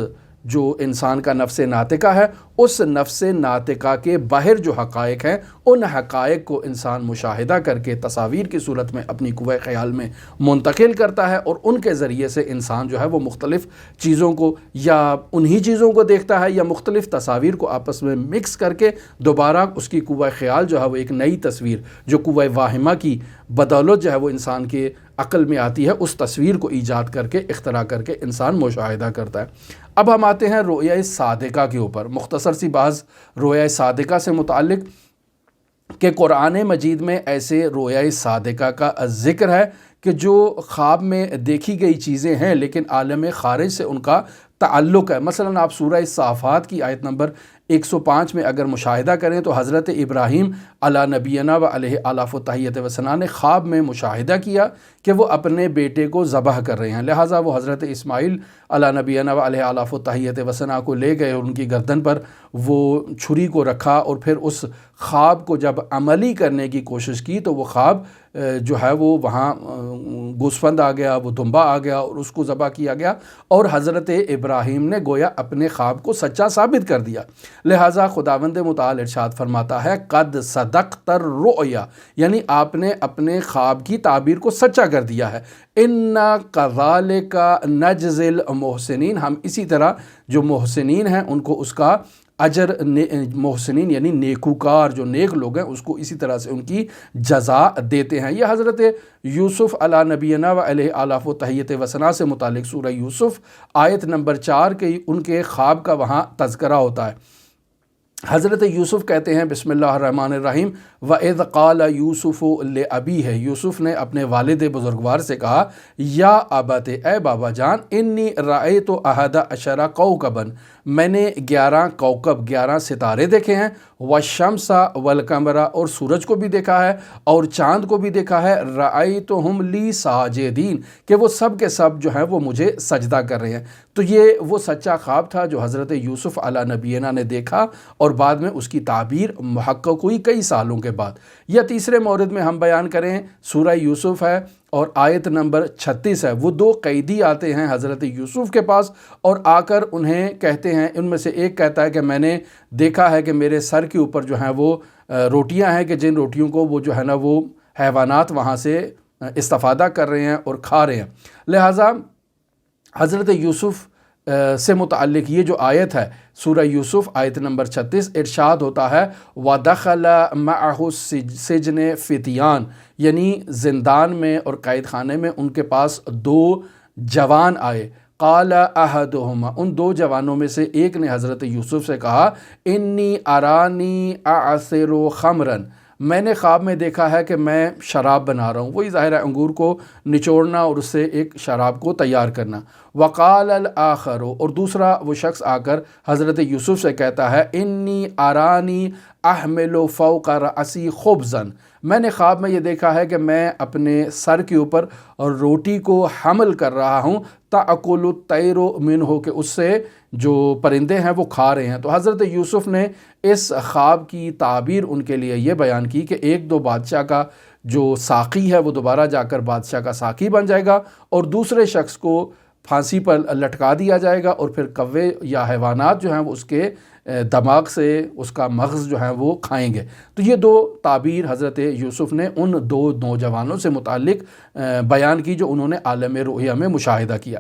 جو انسان کا نفس ناطقہ ہے، اس نفس ناطقہ کے باہر جو حقائق ہیں ان حقائق کو انسان مشاہدہ کر کے تصاویر کی صورت میں اپنی قوہ خیال میں منتقل کرتا ہے، اور ان کے ذریعے سے انسان جو ہے وہ مختلف چیزوں کو یا انہی چیزوں کو دیکھتا ہے یا مختلف تصاویر کو آپس میں مکس کر کے دوبارہ اس کی قوہ خیال جو ہے وہ ایک نئی تصویر جو قوہ واہمہ کی بدولت جو ہے وہ انسان کے عقل میں آتی ہے، اس تصویر کو ایجاد کر کے اختراع کر کے انسان مشاہدہ کرتا ہے۔ اب ہم آتے ہیں رؤیا صادقہ کے اوپر، مختصر سی بعض رؤیا صادقہ سے متعلق کہ قرآن مجید میں ایسے رؤیا صادقہ کا ذکر ہے کہ جو خواب میں دیکھی گئی چیزیں ہیں لیکن عالم خارج سے ان کا تعلق ہے۔ مثلا آپ سورہ صافات کی آیت نمبر 105 میں اگر مشاہدہ کریں تو حضرت ابراہیم علی نبینا و علیہ آلاف و تحیت و ثنا نے خواب میں مشاہدہ کیا کہ وہ اپنے بیٹے کو ذبح کر رہے ہیں، لہٰذا وہ حضرت اسماعیل علی نبینا و علیہ آلاف و تحیت و ثنا کو لے گئے اور ان کی گردن پر وہ چھری کو رکھا، اور پھر اس خواب کو جب عملی کرنے کی کوشش کی تو وہ خواب جو ہے وہ وہاں گوسفند آ گیا، وہ دمبا آ گیا اور اس کو ذبح کیا گیا، اور حضرت ابراہیم نے گویا اپنے خواب کو سچا ثابت کر دیا۔ لہٰذا خداوند متعال ارشاد فرماتا ہے قد صدقت الرؤیا، یعنی آپ نے اپنے خواب کی تعبیر کو سچا کر دیا ہے۔ انا کذالک نجزی المحسنین، ہم اسی طرح جو محسنین ہیں ان کو اس کا اجر، محسنین یعنی نیکوکار جو نیک لوگ ہیں اس کو اسی طرح سے ان کی جزا دیتے ہیں۔ یہ حضرت یوسف علی نبینا و علیہ آلاف و تحیت و ثنا سے متعلق سورہ یوسف آیت نمبر 4 کے ان کے خواب کا وہاں تذکرہ ہوتا ہے۔ حضرت یوسف کہتے ہیں بسم اللہ الرحمن الرحیم وَإِذْ قَالَ يُوسُفُ لِأَبِيهِ، یوسف نے اپنے والد بزرگوار سے کہا یا ابت، اے بابا جان، انی رأیت احد عشر کوکبا، میں نے 11 کوکب 11 ستارے دیکھے ہیں، والشمس والقمر، اور سورج کو بھی دیکھا ہے اور چاند کو بھی دیکھا ہے، رأیتہم لی ساجدین، کہ وہ سب کے سب جو ہیں وہ مجھے سجدہ کر رہے ہیں۔ تو یہ وہ سچا خواب تھا جو حضرت یوسف علی نبینا نے دیکھا اور بعد میں اس کی تعبیر محقق ہوئی کئی سالوں کے بعد۔ یا تیسرے مورد میں ہم بیان کریں سورہ یوسف ہے اور آیت نمبر 36 ہے، وہ 2 قیدی آتے ہیں حضرت یوسف کے پاس اور آ کر انہیں کہتے ہیں، ان میں سے ایک کہتا ہے کہ میں نے دیکھا ہے کہ میرے سر کے اوپر جو ہیں وہ روٹیاں ہیں کہ جن روٹیوں کو وہ جو ہے نا وہ حیوانات وہاں سے استفادہ کر رہے ہیں اور کھا رہے ہیں۔ لہٰذا حضرت یوسف سے متعلق یہ جو آیت ہے سورہ یوسف آیت نمبر 36 ارشاد ہوتا ہے وَدَخَلَ مَعَهُ السِّجْنَ فِتْيَانٌ، یعنی زندان میں اور قید خانے میں ان کے پاس 2 جوان آئے، قال احدہما، ان 2 جوانوں میں سے ایک نے حضرت یوسف سے کہا انی ارانی اعصر خمرا، میں نے خواب میں دیکھا ہے کہ میں شراب بنا رہا ہوں، وہی ظاہر ہے انگور کو نچوڑنا اور اس سے ایک شراب کو تیار کرنا۔ وقال الآخر، اور دوسرا وہ شخص آ کر حضرت یوسف سے کہتا ہے انی ارانی احمل فوق رأسی خبزا، میں نے خواب میں یہ دیکھا ہے کہ میں اپنے سر کے اوپر روٹی کو حمل کر رہا ہوں، تأکل الطیر منہ، کہ اس سے جو پرندے ہیں وہ کھا رہے ہیں۔ تو حضرت یوسف نے اس خواب کی تعبیر ان کے لیے یہ بیان کی کہ 1-2 بادشاہ کا جو ساقی ہے وہ دوبارہ جا کر بادشاہ کا ساقی بن جائے گا، اور دوسرے شخص کو پھانسی پر لٹکا دیا جائے گا اور پھر کوے یا حیوانات جو ہیں وہ اس کے دماغ سے اس کا مغز جو ہے وہ کھائیں گے۔ تو یہ دو تعبیر حضرت یوسف نے ان دو نوجوانوں سے متعلق بیان کی جو انہوں نے عالم رؤیا میں مشاہدہ کیا۔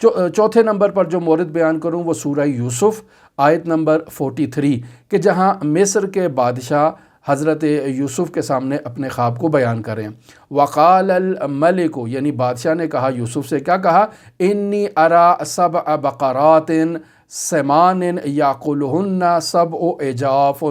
چوتھے نمبر پر جو مورد بیان کروں وہ سورہ یوسف آیت نمبر 43 کہ جہاں مصر کے بادشاہ حضرت یوسف کے سامنے اپنے خواب کو بیان کریں۔ وقال الملک، یعنی بادشاہ نے کہا یوسف سے، کیا کہا؟ انی ارا سبع بقرات سمان یاکلہن سبع عجاف،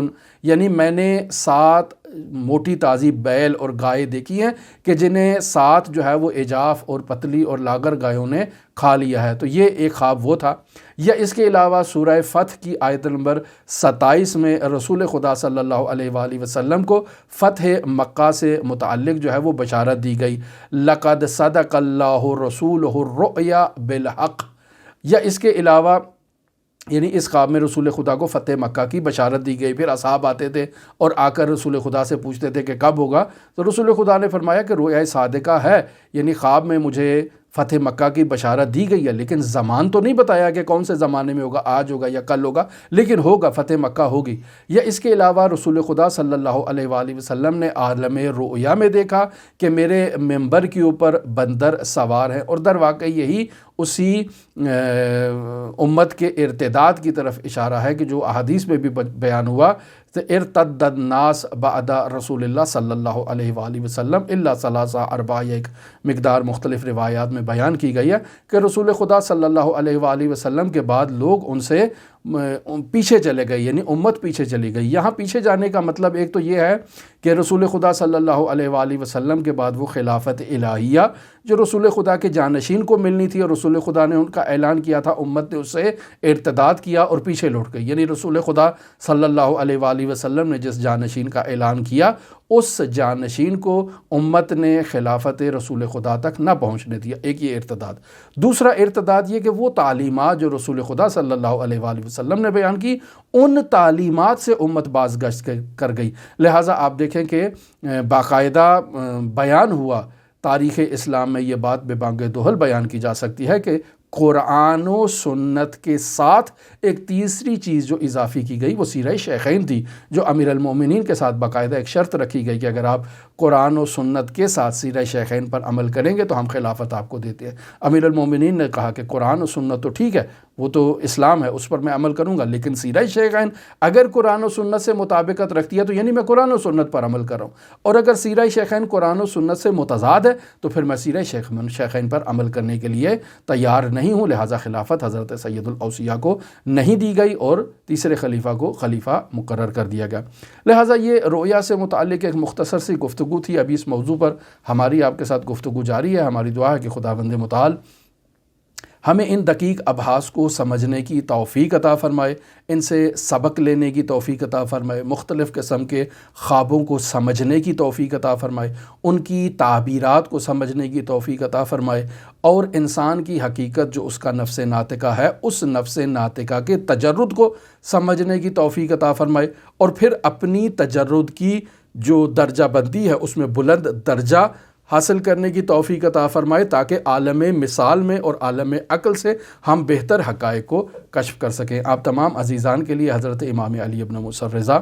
یعنی میں نے 7 موٹی تازی بیل اور گائے دیکھی ہیں کہ جنہیں 7 جو ہے وہ عجاف اور پتلی اور لاغر گایوں نے کھا لیا ہے۔ تو یہ ایک خواب وہ تھا۔ یا اس کے علاوہ سورہ فتح کی آیت نمبر 27 میں رسول خدا صلی اللہ علیہ وآلہ وسلم کو فتح مکہ سے متعلق جو ہے وہ بشارت دی گئی، لقد صدق اللہ رسولہ الرؤیا بالحق۔ یا اس کے علاوہ یعنی اس خواب میں رسول خدا کو فتح مکہ کی بشارت دی گئی۔ پھر اصحاب آتے تھے اور آ کر رسول خدا سے پوچھتے تھے کہ کب ہوگا، تو رسول خدا نے فرمایا کہ رؤیا صادقہ ہے، یعنی خواب میں مجھے فتح مکہ کی بشارت دی گئی ہے، لیکن زمان تو نہیں بتایا کہ کون سے زمانے میں ہوگا، آج ہوگا یا کل ہوگا، لیکن ہوگا، فتح مکہ ہوگی۔ یا اس کے علاوہ رسول خدا صلی اللہ علیہ وآلہ وسلم نے عالم رؤیا میں دیکھا کہ میرے ممبر کے اوپر بندر سوار ہیں، اور در واقع یہی اسی امت کے ارتداد کی طرف اشارہ ہے کہ جو احادیث میں بھی بیان ہوا کہ ارتد الناس بعد رسول اللہ صلی اللہ علیہ وآلہ وسلم الا ثلاثہ اربع، ایک مقدار مختلف روایات میں بیان کی گئی ہے کہ رسول خدا صلی اللہ علیہ وآلہ وسلم کے بعد لوگ ان سے پیچھے چلے گئے، یعنی امت پیچھے چلی گئی۔ یہاں پیچھے جانے کا مطلب ایک تو یہ ہے کہ رسول خدا صلی اللہ علیہ وآلہ وسلم کے بعد وہ خلافت الہیہ جو رسول خدا کے جانشین کو ملنی تھی، اور رسول خدا نے ان کا اعلان کیا تھا، امت نے اس سے ارتداد کیا اور پیچھے لوٹ گئی۔ یعنی رسول خدا صلی اللہ علیہ وآلہ وسلم نے جس جانشین کا اعلان کیا اس جانشین کو امت نے خلافت رسول خدا تک نہ پہنچنے دیا۔ ایک یہ ارتداد۔ دوسرا ارتداد یہ کہ وہ تعلیمات جو رسول خدا صلی اللہ علیہ وآلہ وسلم نے بیان کی، ان تعلیمات سے امت باز گشت کر گئی۔ لہٰذا آپ دیکھیں کہ باقاعدہ بیان ہوا، تاریخ اسلام میں یہ بات بے بانگ دہل بیان کی جا سکتی ہے کہ قرآن و سنت کے ساتھ ایک تیسری چیز جو اضافی کی گئی وہ سیرہ شیخین تھی، جو امیر المومنین کے ساتھ باقاعدہ ایک شرط رکھی گئی کہ اگر آپ قرآن و سنت کے ساتھ سیرہ شیخین پر عمل کریں گے تو ہم خلافت آپ کو دیتے ہیں۔ امیر المومنین نے کہا کہ قرآن و سنت تو ٹھیک ہے، وہ تو اسلام ہے، اس پر میں عمل کروں گا، لیکن سیرہ شیخین اگر قرآن و سنت سے مطابقت رکھتی ہے تو یعنی میں قرآن و سنت پر عمل کر رہا ہوں، اور اگر سیرہ شیخین قرآن و سنت سے متضاد ہے تو پھر میں سیرہ شیخین پر عمل کرنے کے لیے تیار نہیں ہوں۔ لہٰذا خلافت حضرت سید الاوصیاء کو نہیں دی گئی اور تیسرے خلیفہ کو خلیفہ مقرر کر دیا گیا۔ لہٰذا یہ رؤیا سے متعلق ایک مختصر سی گفتگو تھی۔ ابھی اس موضوع پر ہماری آپ کے ساتھ گفتگو جاری ہے۔ ہماری دعا ہے کہ خداوند متعال ہمیں ان دقیق ابحاث کو سمجھنے کی توفیق عطا فرمائے، ان سے سبق لینے کی توفیق عطا فرمائے، مختلف قسم کے خوابوں کو سمجھنے کی توفیق عطا فرمائے، ان کی تعبیرات کو سمجھنے کی توفیق عطا فرمائے، اور انسان کی حقیقت جو اس کا نفس ناطقہ ہے، اس نفس ناطقہ کے تجرد کو سمجھنے کی توفیق عطا فرمائے، اور پھر اپنی تجرد کی جو درجہ بندی ہے اس میں بلند درجہ حاصل کرنے کی توفیق عطا فرمائے، تاکہ عالم مثال میں اور عالم عقل سے ہم بہتر حقائق کو کشف کر سکیں۔ آپ تمام عزیزان کے لیے حضرت امام علی ابن موسیٰ الرضا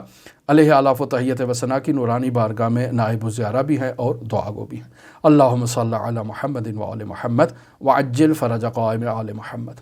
علیہ آلاف و تحیت و ثنا کی نورانی بارگاہ میں نائب الزیارہ بھی ہیں اور دعا گو بھی ہیں۔ اللہم صلی علی محمد و آل محمد وعجل فرج قائم آل محمد۔